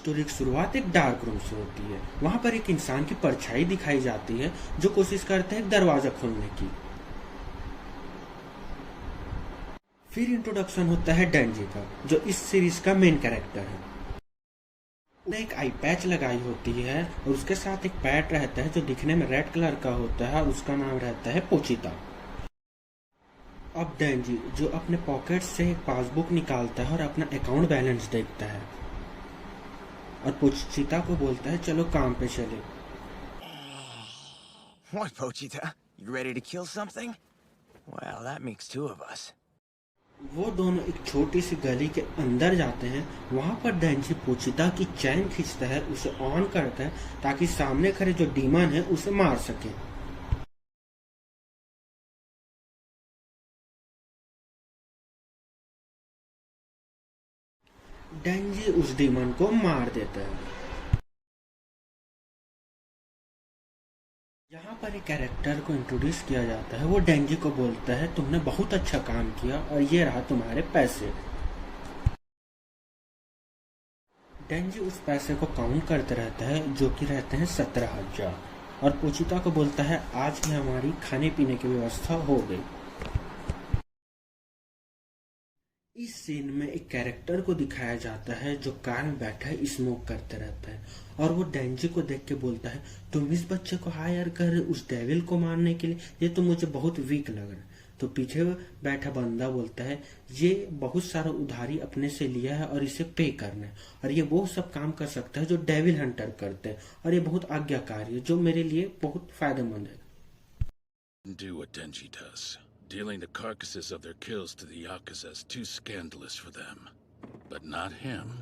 Story की शुरुआत एक डार्क रूम से होती है। वहां पर एक इंसान की परछाई दिखाई जाती है जो कोशिश करता है एक दरवाजा खोलने की। फिर इंट्रोडक्शन होता है डेंजी का, जो इस सीरीज का मेन कैरेक्टर है। उसने एक आई पैच लगाई होती है और उसके साथ एक पैट रहता है जो दिखने में रेड कलर का होता है और उसका नाम रहता है पोचिता। अब डेंजी जो अपने पॉकेट से एक पासबुक निकालता है और अपना अकाउंट बैलेंस देखता है और पोचिता को बोलता है चलो काम पे चले। What, Pochita? You ready to kill something? Well, that makes two of us. वो दोनों एक छोटी सी गली के अंदर जाते हैं। वहां पर डेंजी पोचिता की चैन खींचता है, उसे ऑन करता है ताकि सामने खड़े जो डीमन है उसे मार सके। डेंजी उस डीमन को मार देता है। यहाँ पर एक कैरेक्टर को इंट्रोड्यूस किया जाता है। वो डेंजी को बोलता है तुमने बहुत अच्छा काम किया और ये रहा तुम्हारे पैसे। डेंजी उस पैसे को काउंट करते रहता है जो कि रहते हैं 17,000 और पोचिता को बोलता है आज ही हमारी खाने पीने की व्यवस्था हो गई। इस सीन में एक कैरेक्टर को दिखाया जाता है जो कार में बैठा है, स्मोक करते रहता है और वो डेंजी को देख के बोलता है तुम इस बच्चे को हायर कर उस डेविल को मारने के लिए, ये तो मुझे बहुत वीक लग रहा है। तो पीछे बैठा बंदा बोलता है ये बहुत सारा उधारी अपने से लिया है और इसे पे करना है और ये वो सब काम कर सकता है जो डेविल हंटर करते हैं और ये बहुत आज्ञाकारी है जो मेरे लिए बहुत फायदेमंद है। Do what Denji does. Dealing the carcasses of their kills to the Yakuza is too scandalous for them. But not him.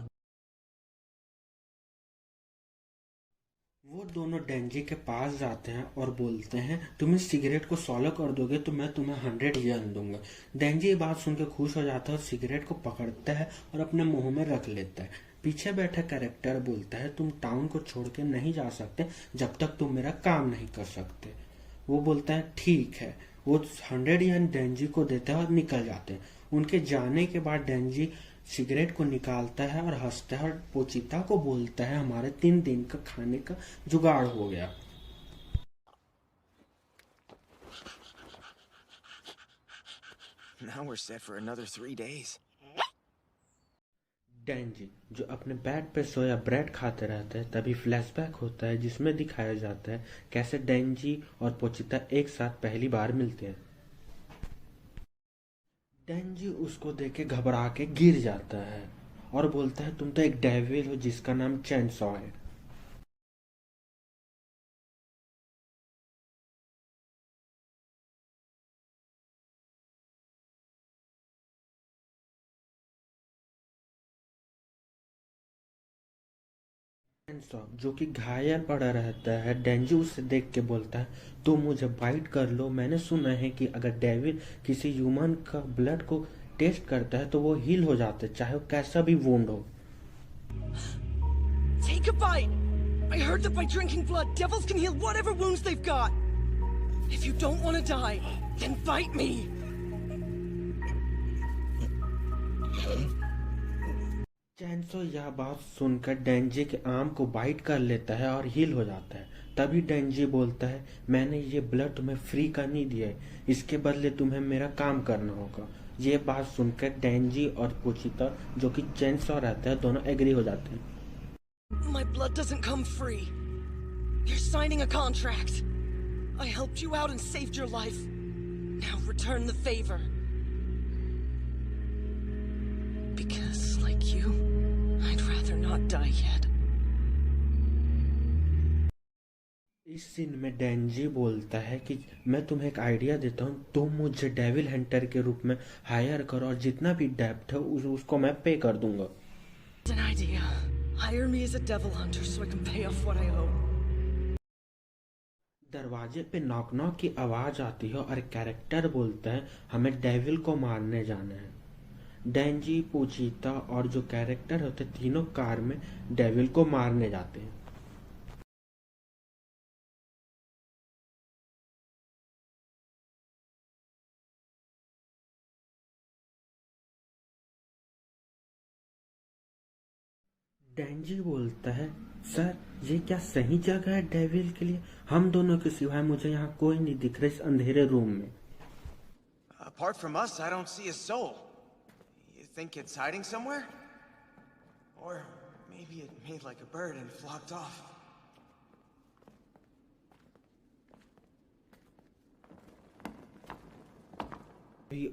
वो दोनों डेंजी के पास जाते हैं और बोलते हैं तुम इस सिगरेट को सॉलो कर दोगे तो मैं तुम्हें 100 येन दूंगा। डेंजी ये बात सुन के खुश हो जाता है और सिगरेट को पकड़ता है और अपने मुंह में रख लेता है। पीछे बैठा कैरेक्टर बोलता है तुम टाउन को छोड़ के नहीं जा सकते जब तक तुम मेरा काम नहीं कर सकते। वो बोलता है ठीक है। वो 100 येन डेंजी को देता है और निकल जाते हैं। उनके जाने के बाद डेंजी सिगरेट को निकालता है और हंसता है और पोचिता को बोलता है हमारे 3 दिन का खाने का जुगाड़ हो गया। Now we're set for another 3 days. डेंजी जो अपने बेड पे सोया ब्रेड खाते रहते हैं, तभी फ्लैशबैक होता है जिसमें दिखाया जाता है कैसे डेंजी और पोचिता एक साथ पहली बार मिलते हैं। डेंजी उसको देख के घबरा के गिर जाता है और बोलता है तुम तो एक डेविल हो जिसका नाम चेनसॉ है। चेनसॉ जो कि घायल पड़ा रहता है, डेंजी उसे देख के बोलता है तुम मुझे बाइट कर लो, मैंने सुना है कि अगर डेविल किसी ह्यूमन का ब्लड को टेस्ट करता है तो वो हील हो जाता है चाहे वो कैसा भी वुंड हो। Take a bite! I heard that by drinking blood, devils can heal whatever wounds they've got! If you don't want to die, then bite me! चैनसो यह बात सुनकर डेंजी के आर्म को बाइट कर लेता है और हील हो जाता है। तभी डेंजी बोलता है मैंने ये ब्लड तुम्हें फ्री का नहीं दिया है, इसके बदले तुम्हें मेरा काम करना होगा। ये बात सुनकर डेंजी और पोचिता जो कि चैनसो रहता है दोनों एग्री हो जाते हैं। My blood doesn't come free. You're signing a contract. I helped you out and saved your life. Now return the favor. Because, like you, I'd rather not die yet. इस सीन में डेंजी बोलता है कि मैं तुम्हें एक आइडिया देता हूँ, तुम मुझे डेविल हंटर के रूप में हायर करो और जितना भी डेप्थ है उसको मैं पे कर दूंगा। It's an idea. Hire me as a devil hunter so I can pay off what I owe. दरवाजे पे नॉक नॉक की आवाज आती है और कैरेक्टर बोलता है हमें डेविल को मारने जाना है। डेंजी, पोचिता और जो कैरेक्टर होते तीनों कार में डेविल को मारने जाते हैं। डेंजी बोलता है, सर ये क्या सही जगह है डेविल के लिए? हम दोनों के सिवाय मुझे यहाँ कोई नहीं दिख रहा इस अंधेरे रूम में। Apart from us, I don't see a soul. You think it's hiding somewhere? Or maybe it made like a bird and flopped off.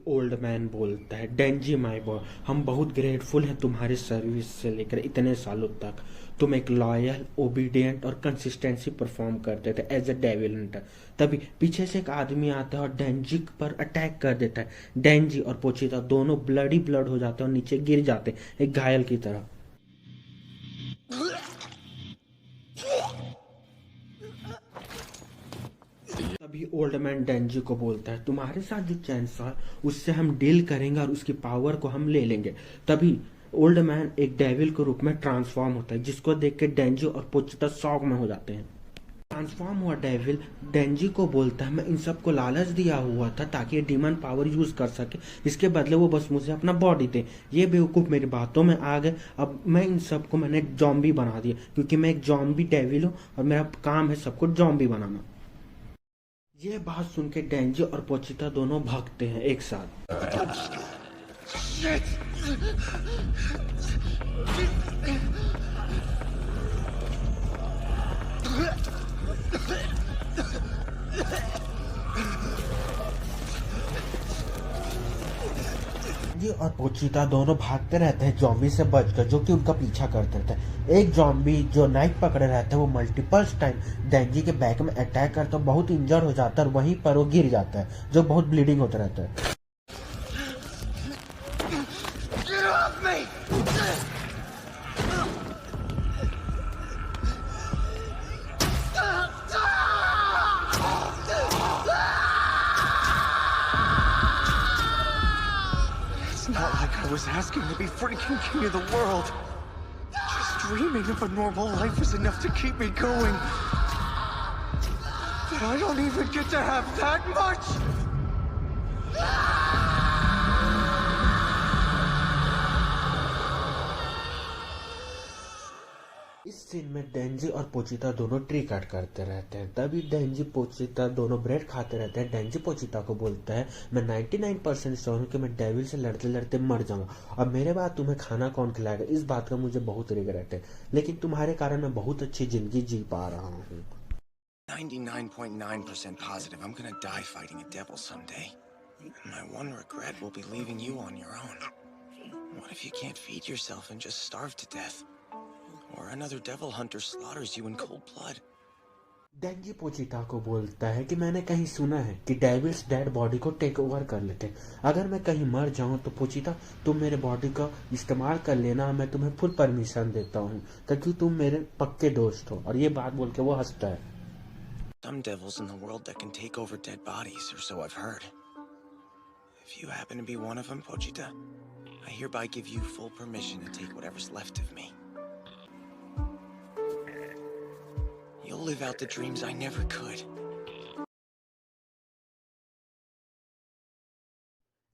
Old man बोलता है, डेंजी माय बॉय, हम बहुत ग्रेटफुल हैं तुम्हारी सर्विस से लेकर इतने सालों तक। तुम एक लॉयल, ओबीडियंट और कंसिस्टेंसी परफॉर्म करते थे एज अ डेविल हंटर। तभी पीछे से एक आदमी आता है और डेंजी पर अटैक कर देता है। डेंजी और पोचिता दोनों ब्लडी ब्लड हो जाते हैं और नीचे गिर जाते हैं एक घायल की तरह। तभी ओल्ड मैन डेंजी को बोलता है, तुम्हारे साथ जो चैंसॉ है उससे हम डील करेंगे और उसकी पावर को हम ले लेंगे। तभी ओल्ड मैन एक डेविल के रूप में ट्रांसफॉर्म होता है, जिसको देख के डेंजी और पोचिता शॉक में हो जाते हैं। ट्रांसफॉर्म हुआ डेविल डेंजी को बोलता है, मैं इन सबको लालच दिया हुआ था ताकि ये डीमन पावर यूज कर सके, इसके बदले वो बस मुझे अपना बॉडी दे। ये बेवकूफ मेरी बातों में आ गए। अब मैं इन सबको मैंने जॉम्बी बना दिया, क्योंकि मैं एक जॉम्बी डेविल हूँ और मेरा काम है सबको जॉम्बी बनाना। ये बात सुन के डेंजी और पोचिता दोनों भागते हैं एक साथ। डेंजी और पोचिता दोनों भागते रहते हैं जॉम्बी से बचकर, जो कि उनका पीछा करते रहते हैं। एक जॉम्बी जो नाइफ पकड़े रहते हैं वो मल्टीपल्स टाइम डेंजी के बैक में अटैक करता है, बहुत इंजर हो जाता है और वहीं पर वो गिर जाता है, जो बहुत ब्लीडिंग होता रहता है। Not like I was asking to be freaking king of the world. Just dreaming of a normal life is enough to keep me going. But I don't even get to have that much! इस scene में डेंजी और पोचिता दोनों tree cut करते रहते हैं। तभी डेंजी पोचिता दोनों bread खाते रहते हैं। डेंजी पोचिता को बोलता है, मैं 99% श्योर हूँ कि मैं डेविल से लड़ते लड़ते मर जाऊंगा और मेरे बाद तुम्हें खाना कौन खिलाएगा। इस बात का मुझे बहुत रिग्रेट है, लेकिन तुम्हारे कारण मैं बहुत अच्छी जिंदगी जी पा रहा हूँ। 99.9% positive I'm gonna die fighting a devil someday. And my one regret will be leaving you on your own. What if you can't feed yourself and just starve to death? Or another devil hunter slaughters you in cold blood? डेंजी पोचिता को बोलता है कि मैंने कहीं सुना है कि devils dead body को टेक ओवर कर लेते हैं। अगर मैं कहीं मर जाऊं तो पोचिता तुम मेरे बॉडी का इस्तेमाल कर लेना, मैं तुम्हें फुल परमिशन देता हूं, ताकि तुम मेरे पक्के दोस्त हो। और ये बात बोल के वो हंसता है। Some devils in the world that can take over dead bodies, or so I've heard. If you happen to be one of them, Pochita, I hereby give you full permission to take whatever's left of me. You'll live out the dreams I never could.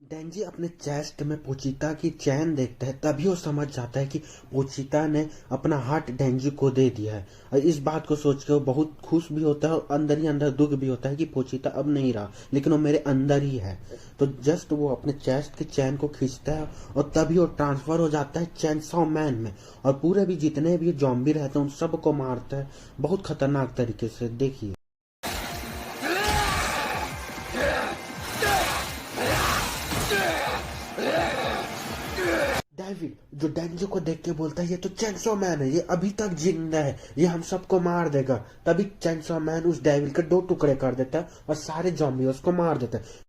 डेंजी अपने chest में पोचिता की चैन देखता है, तभी वो समझ जाता है कि पोचिता ने अपना हार्ट डेंजी को दे दिया है। और इस बात को सोच के वो बहुत खुश भी होता है और अंदर ही अंदर दुख भी होता है कि पोचिता अब नहीं रहा, लेकिन वो मेरे अंदर ही है। तो जस्ट वो अपने चेस्ट की चैन को खींचता है और तभी वो ट्रांसफर हो जाता है चैनसॉ मैन में और पूरे भी जितने भी जॉम्बी रहते हैं उन सबको मारता है बहुत खतरनाक तरीके से। देखिए डेविड जो डेंजी को देख के बोलता है, ये तो चैनसॉ मैन है, ये अभी तक जिंदा है, ये हम सबको मार देगा। तभी चैनसॉ मैन उस डेविल के 2 टुकड़े कर देता है और सारे जॉम्बी उसको मार देते हैं।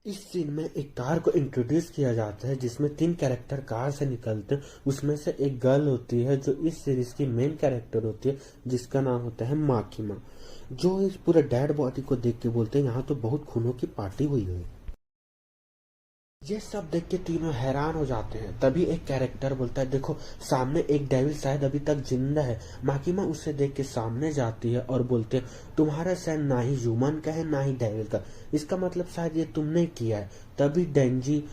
इस सीन में एक कार को इंट्रोड्यूस किया जाता है जिसमें 3 कैरेक्टर कार से निकलते हैं। उसमें से एक गर्ल होती है जो इस सीरीज की मेन कैरेक्टर होती है, जिसका नाम होता है माकिमा, जो इस पूरे डेड बॉडी को देख के बोलते हैं यहाँ तो बहुत खूनों की पार्टी हुई है। ये सब देख के तीनों हैरान हो जाते हैं। तभी एक कैरेक्टर बोलता है, देखो सामने एक डेविल शायद अभी तक जिंदा है। माकिमा उससे देख के सामने जाती है और बोलते हैं, तुम्हारा शायद ना ही ह्यूमन का है ना ही डेविल का, इसका मतलब शायद ये तुमने किया है। तभी डेंजी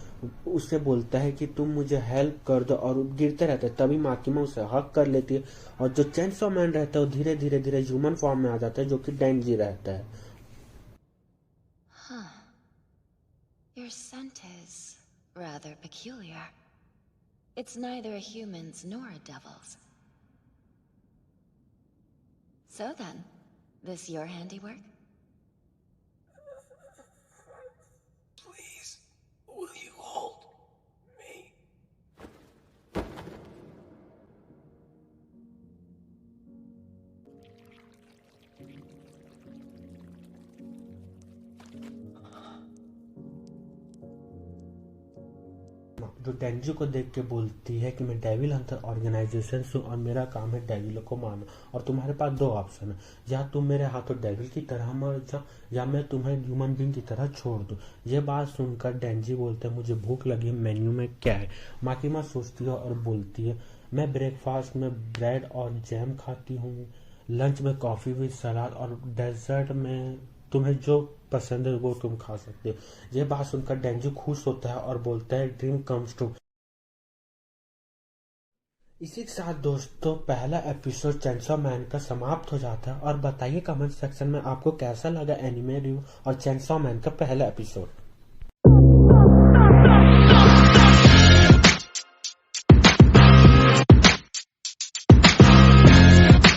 उससे बोलता है कि तुम मुझे हेल्प कर दो, और गिरते रहते हैं। तभी माकिमा उसे हक कर लेती है और जो चेनसॉ मैन रहता है वो धीरे धीरे धीरे ह्यूमन फॉर्म में आ जाता है, जो कि डेंजी रहता है। Huh. Your scent is rather peculiar. It's neither a human's nor a devil's. So then, this your handiwork? Please, will you hold me? जो डेंजी को देख के बोलती है कि मैं डेविल हंटर ऑर्गेनाइजेशन से हूँ और मेरा काम है डेविलों को मारना, और तुम्हारे पास दो ऑप्शन है, या तुम मेरे हाथों डेविल की तरह मर जाओ या मैं तुम्हें ह्यूमन बीइंग की तरह छोड़ दूँ। ये बात सुनकर डेंजी बोलते हैं, मुझे भूख लगी, मेन्यू में क्या है। माकिमा सोचती है और बोलती है, मैं ब्रेकफास्ट में ब्रेड और जैम खाती हूँ, लंच में कॉफी विद सलाद, और डेजर्ट में तुम्हें जो पसंद है वो तुम खा सकते हो। ये बात सुनकर डेंजी खुश होता है और बोलता है, ड्रीम कम्स ट्रू। इसी के साथ दोस्तों पहला एपिसोड चेनसॉ मैन का समाप्त हो जाता है। और बताइए कमेंट सेक्शन में आपको कैसा लगा एनिमे रिव्यू और चेनसॉ मैन का पहला एपिसोड।